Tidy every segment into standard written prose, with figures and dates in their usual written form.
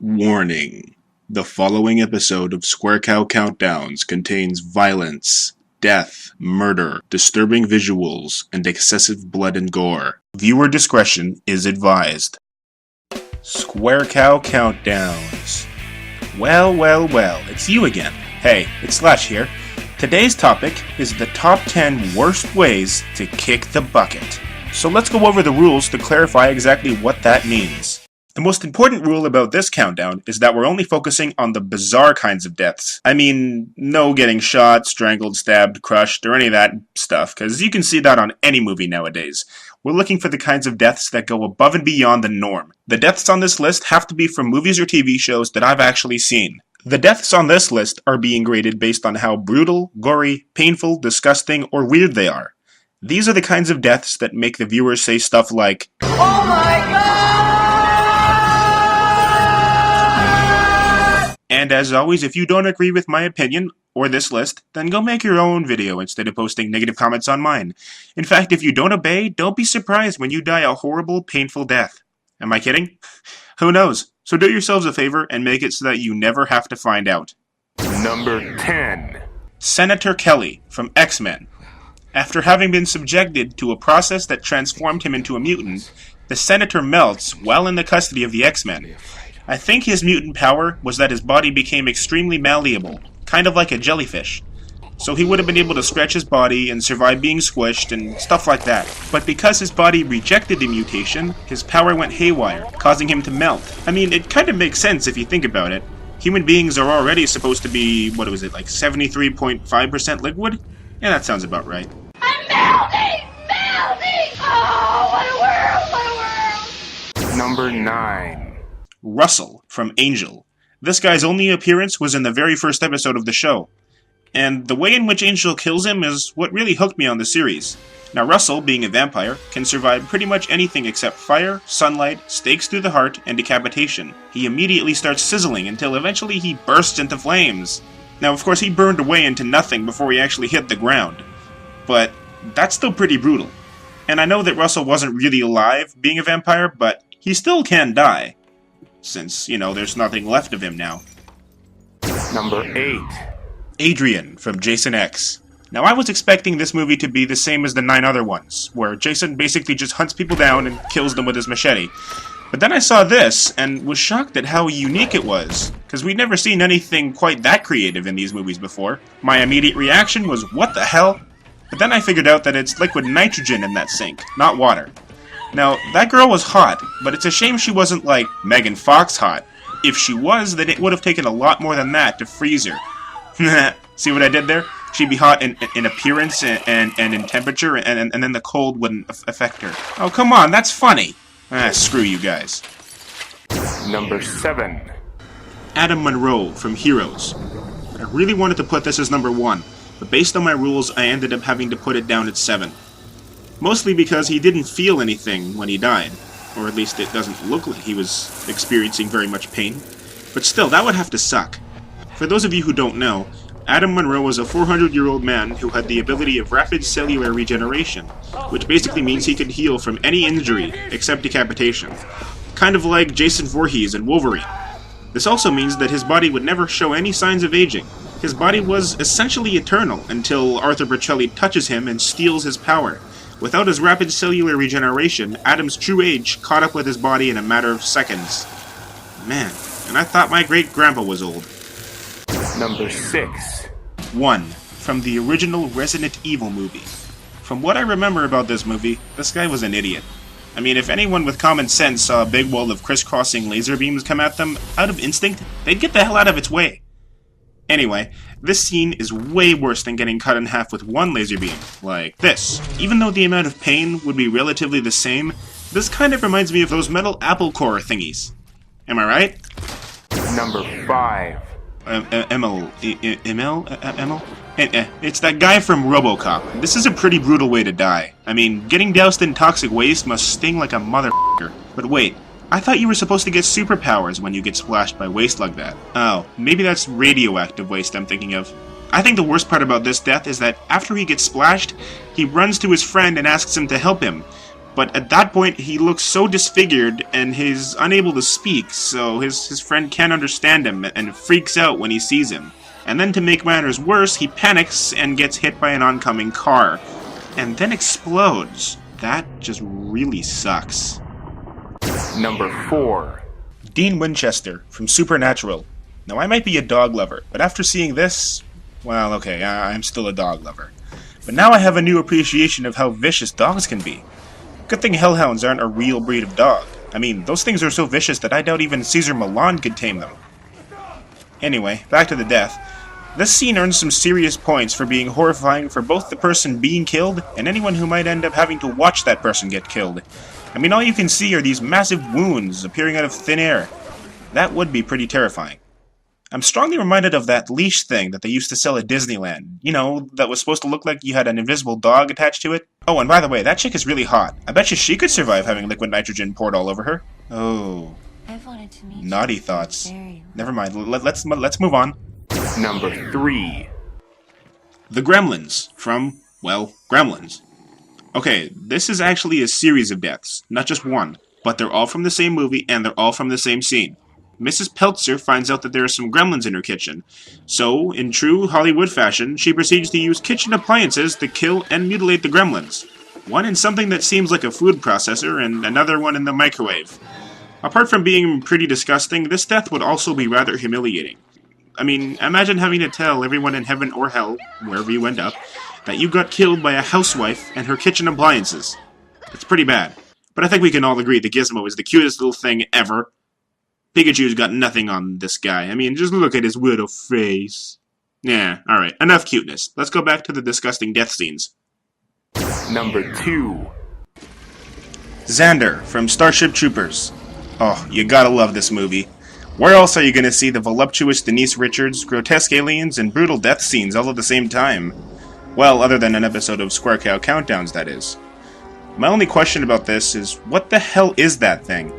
Warning: the following episode of Square Cow Countdowns contains violence, death, murder, disturbing visuals, and excessive blood and gore. Viewer discretion is advised. Square Cow Countdowns. Well, it's you again. Hey, it's Slash here. Today's topic is the top 10 worst ways to kick the bucket. So let's go over the rules to clarify exactly what that means. The most important rule about this countdown is that we're only focusing on the bizarre kinds of deaths. I mean, no getting shot, strangled, stabbed, crushed, or any of that stuff, because you can see that on any movie nowadays. We're looking for the kinds of deaths that go above and beyond the norm. The deaths on this list have to be from movies or TV shows that I've actually seen. The deaths on this list are being graded based on how brutal, gory, painful, disgusting, or weird they are. These are the kinds of deaths that make the viewers say stuff like, "Oh my god!" And as always, if you don't agree with my opinion, or this list, then go make your own video instead of posting negative comments on mine. In fact, if you don't obey, don't be surprised when you die a horrible, painful death. Am I kidding? Who knows? So do yourselves a favor and make it so that you never have to find out. Number 10. Senator Kelly from X-Men. After having been subjected to a process that transformed him into a mutant, the Senator melts while in the custody of the X-Men. I think his mutant power was that his body became extremely malleable, kind of like a jellyfish. So he would have been able to stretch his body and survive being squished and stuff like that. But because his body rejected the mutation, his power went haywire, causing him to melt. I mean, it kind of makes sense if you think about it. Human beings are already supposed to be, like 73.5% liquid? Yeah, that sounds about right. I'm melting! Oh, what a world! Number 9. Russell from Angel. This guy's only appearance was in the very first episode of the show. And the way in which Angel kills him is what really hooked me on the series. Now Russell, being a vampire, can survive pretty much anything except fire, sunlight, stakes through the heart, and decapitation. He immediately starts sizzling until eventually he bursts into flames. Now of course he burned away into nothing before he actually hit the ground. But that's still pretty brutal. And I know that Russell wasn't really alive being a vampire, but he still can die. Since, there's nothing left of him now. Number 8. Adrian from Jason X. Now I was expecting this movie to be the same as the 9 other ones, where Jason basically just hunts people down and kills them with his machete. But then I saw this, and was shocked at how unique it was, because we'd never seen anything quite that creative in these movies before. My immediate reaction was, what the hell? But then I figured out that it's liquid nitrogen in that sink, not water. Now, that girl was hot, but it's a shame she wasn't like Megan Fox hot. If she was, then it would have taken a lot more than that to freeze her. See what I did there? She'd be hot in appearance and in temperature, and then the cold wouldn't affect her. Oh, come on, that's funny. Screw you guys. Number 7. Adam Monroe from Heroes. I really wanted to put this as number 1, but based on my rules, I ended up having to put it down at 7. Mostly because he didn't feel anything when he died. Or at least it doesn't look like he was experiencing very much pain. But still, that would have to suck. For those of you who don't know, Adam Monroe was a 400-year-old man who had the ability of rapid cellular regeneration, which basically means he could heal from any injury except decapitation. Kind of like Jason Voorhees and Wolverine. This also means that his body would never show any signs of aging. His body was essentially eternal until Arthur Bocelli touches him and steals his power. Without his rapid cellular regeneration, Adam's true age caught up with his body in a matter of seconds. Man, and I thought my great-grandpa was old. Number 6. 1. From the original Resident Evil movie. From what I remember about this movie, this guy was an idiot. I mean, if anyone with common sense saw a big wall of crisscrossing laser beams come at them, out of instinct, they'd get the hell out of its way. Anyway, this scene is way worse than getting cut in half with one laser beam, like this. Even though the amount of pain would be relatively the same, this kind of reminds me of those metal apple core thingies. Am I right? Number 5. Emil? It's that guy from Robocop. This is a pretty brutal way to die. I mean, getting doused in toxic waste must sting like a motherfucker. But wait, I thought you were supposed to get superpowers when you get splashed by waste like that. Oh, maybe that's radioactive waste I'm thinking of. I think the worst part about this death is that after he gets splashed, he runs to his friend and asks him to help him. But at that point, he looks so disfigured and he's unable to speak, so his friend can't understand him and freaks out when he sees him. And then to make matters worse, he panics and gets hit by an oncoming car. And then explodes. That just really sucks. Number 4. Dean Winchester from Supernatural. Now, I might be a dog lover, but after seeing this, well, okay, I'm still a dog lover. But now I have a new appreciation of how vicious dogs can be. Good thing hellhounds aren't a real breed of dog. I mean, those things are so vicious that I doubt even Caesar Milan could tame them. Anyway, back to the death. This scene earns some serious points for being horrifying for both the person being killed and anyone who might end up having to watch that person get killed. I mean, all you can see are these massive wounds appearing out of thin air. That would be pretty terrifying. I'm strongly reminded of that leash thing that they used to sell at Disneyland. You know, that was supposed to look like you had an invisible dog attached to it. Oh, and by the way, that chick is really hot. I bet you she could survive having liquid nitrogen poured all over her. Oh. I've wanted to meet Naughty you thoughts. very Never mind, let's move on. Number 3. The Gremlins from, well, Gremlins. Okay, this is actually a series of deaths, not just one, but they're all from the same movie and they're all from the same scene. Mrs. Peltzer finds out that there are some gremlins in her kitchen, so, in true Hollywood fashion, she proceeds to use kitchen appliances to kill and mutilate the gremlins. One in something that seems like a food processor and another one in the microwave. Apart from being pretty disgusting, this death would also be rather humiliating. I mean, imagine having to tell everyone in heaven or hell, wherever you end up, that you got killed by a housewife and her kitchen appliances. It's pretty bad. But I think we can all agree that Gizmo is the cutest little thing ever. Pikachu's got nothing on this guy. I mean, just look at his little face. Yeah, alright, enough cuteness. Let's go back to the disgusting death scenes. Number 2. Xander from Starship Troopers. Oh, you gotta love this movie. Where else are you gonna see the voluptuous Denise Richards, grotesque aliens, and brutal death scenes all at the same time? Well, other than an episode of Square Cow Countdowns, that is. My only question about this is, what the hell is that thing?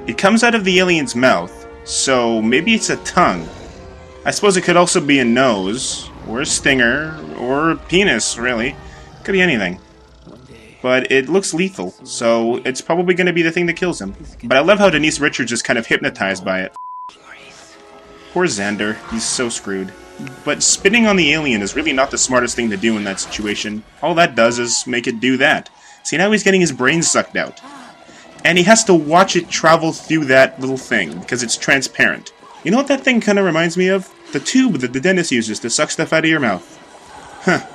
It comes out of the alien's mouth, so maybe it's a tongue. I suppose it could also be a nose, or a stinger, or a penis, really. Could be anything. But it looks lethal, so it's probably going to be the thing that kills him. But I love how Denise Richards is kind of hypnotized by it. Poor Xander, he's so screwed. But spitting on the alien is really not the smartest thing to do in that situation. All that does is make it do that. See, now he's getting his brains sucked out. And he has to watch it travel through that little thing, because it's transparent. You know what that thing kind of reminds me of? The tube that the dentist uses to suck stuff out of your mouth. Huh.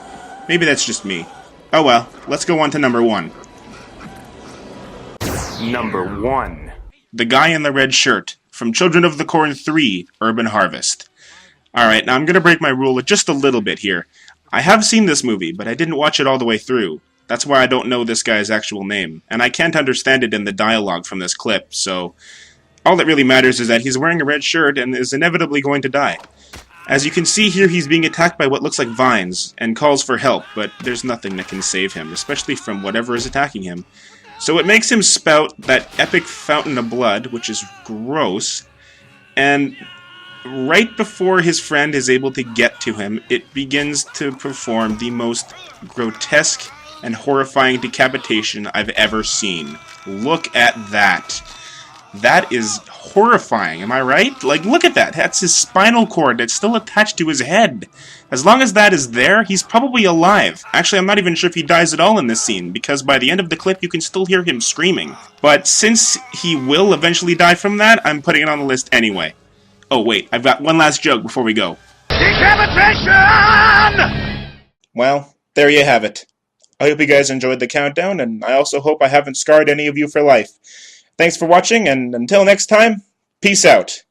Maybe that's just me. Oh well, let's go on to number 1. Number 1. The Guy in the Red Shirt, from Children of the Corn 3, Urban Harvest. Alright, now I'm going to break my rule just a little bit here. I have seen this movie, but I didn't watch it all the way through. That's why I don't know this guy's actual name, and I can't understand it in the dialogue from this clip, so all that really matters is that he's wearing a red shirt and is inevitably going to die. As you can see here, he's being attacked by what looks like vines, and calls for help, but there's nothing that can save him, especially from whatever is attacking him. So it makes him spout that epic fountain of blood, which is gross, and right before his friend is able to get to him, it begins to perform the most grotesque and horrifying decapitation I've ever seen. Look at that. That is horrifying, am I right? Like, look at that. That's his spinal cord that's still attached to his head. As long as that is there, he's probably alive. Actually, I'm not even sure if he dies at all in this scene, because by the end of the clip, you can still hear him screaming. But since he will eventually die from that, I'm putting it on the list anyway. Oh, wait, I've got one last joke before we go. Decapitation! Well, there you have it. I hope you guys enjoyed the countdown, and I also hope I haven't scarred any of you for life. Thanks for watching, and until next time, peace out.